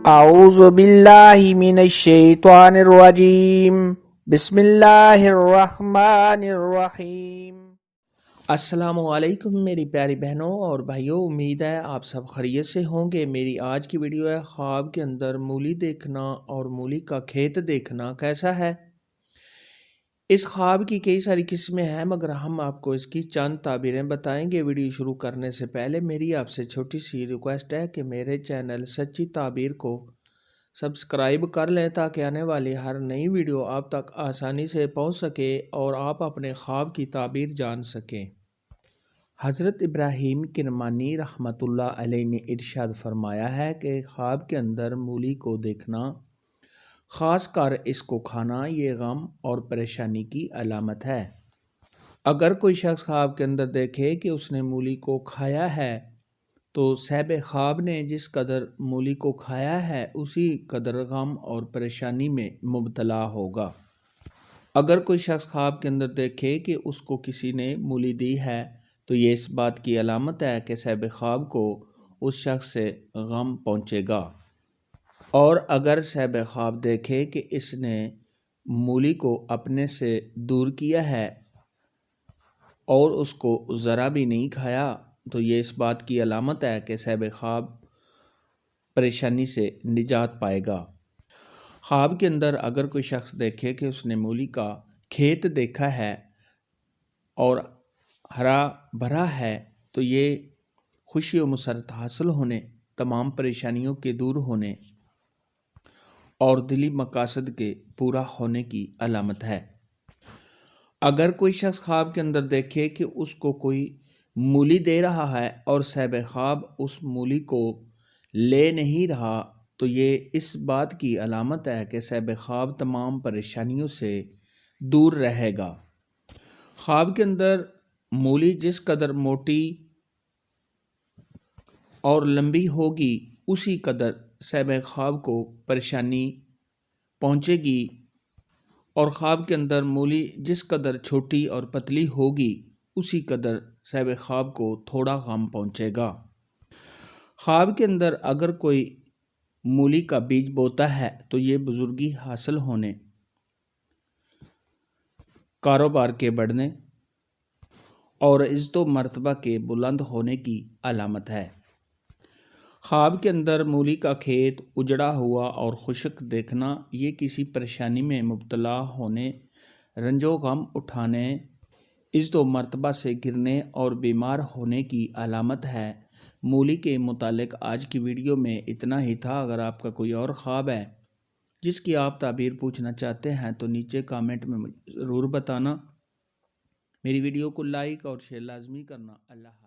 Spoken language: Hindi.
अऊज़ु बिल्लाहि मिनश्शैतानिर्रजीम बिस्मिल्लाहिर्रहमानिर्रहीम। अस्सलामुअलैकुम मेरी प्यारी बहनों और भाइयों, उम्मीद है आप सब खैरियत से होंगे। मेरी आज की वीडियो है ख्वाब के अंदर मूली देखना और मूली का खेत देखना कैसा है। इस ख्वाब की कई सारी किस्में हैं, मगर हम आपको इसकी चंद ताबीरें बताएंगे। वीडियो शुरू करने से पहले मेरी आपसे छोटी सी रिक्वेस्ट है कि मेरे चैनल सच्ची ताबीर को सब्सक्राइब कर लें ताकि आने वाली हर नई वीडियो आप तक आसानी से पहुंच सके और आप अपने ख्वाब की ताबीर जान सकें। हज़रत इब्राहीम किरमानी रहमतुल्लाह अलैह ने इरशाद फरमाया है कि ख्वाब के अंदर मूली को देखना, ख़ास कर इसको खाना, ये गम और परेशानी की अलामत है। अगर कोई शख्स ख्वाब के अंदर देखे कि उसने मूली को खाया है तो साहिब ख्वाब ने जिस कदर मूली को खाया है उसी कदर गम और परेशानी में मुब्तला होगा। अगर कोई शख्स ख्वाब के अंदर देखे कि उसको किसी ने मूली दी है तो ये इस बात की अलामत है कि साहिब ख्वाब को उस शख्स से गम पहुँचेगा। और अगर साहिब ख्वाब देखे कि इसने मूली को अपने से दूर किया है और उसको ज़रा भी नहीं खाया तो ये इस बात की अलामत है कि साहिब ख्वाब परेशानी से निजात पाएगा। ख्वाब के अंदर अगर कोई शख्स देखे कि उसने मूली का खेत देखा है और हरा भरा है तो ये खुशी और मसरत हासिल होने, तमाम परेशानियों के दूर होने और दिली मकासद के पूरा होने की अलामत है। अगर कोई शख्स ख्वाब के अंदर देखे कि उसको कोई मूली दे रहा है और साहिब ख्वाब उस मूली को ले नहीं रहा तो ये इस बात की अलामत है कि साहिब ख्वाब तमाम परेशानियों से दूर रहेगा। ख्वाब के अंदर मूली जिस कदर मोटी और लंबी होगी उसी कदर साहिब ख्वाब को परेशानी पहुँचेगी, और ख्वाब के अंदर मूली जिस कदर छोटी और पतली होगी उसी कदर साहिब ख्वाब को थोड़ा गम पहुँचेगा। ख्वाब के अंदर अगर कोई मूली का बीज बोता है तो ये बुजुर्गी हासिल होने, कारोबार के बढ़ने और इज़्ज़त मर्तबा के बुलंद होने की अलामत है। ख्वाब के अंदर मूली का खेत उजड़ा हुआ और खुश्क देखना ये किसी परेशानी में मुब्तला होने, रंजो गम उठाने, इज़्ज़त मर्तबा से गिरने और बीमार होने की अलामत है। मूली के मुतालिक आज की वीडियो में इतना ही था। अगर आपका कोई और ख्वाब है जिसकी आप ताबीर पूछना चाहते हैं तो नीचे कमेंट में ज़रूर बताना। मेरी वीडियो को लाइक और शेयर लाजमी करना। अल्लाह।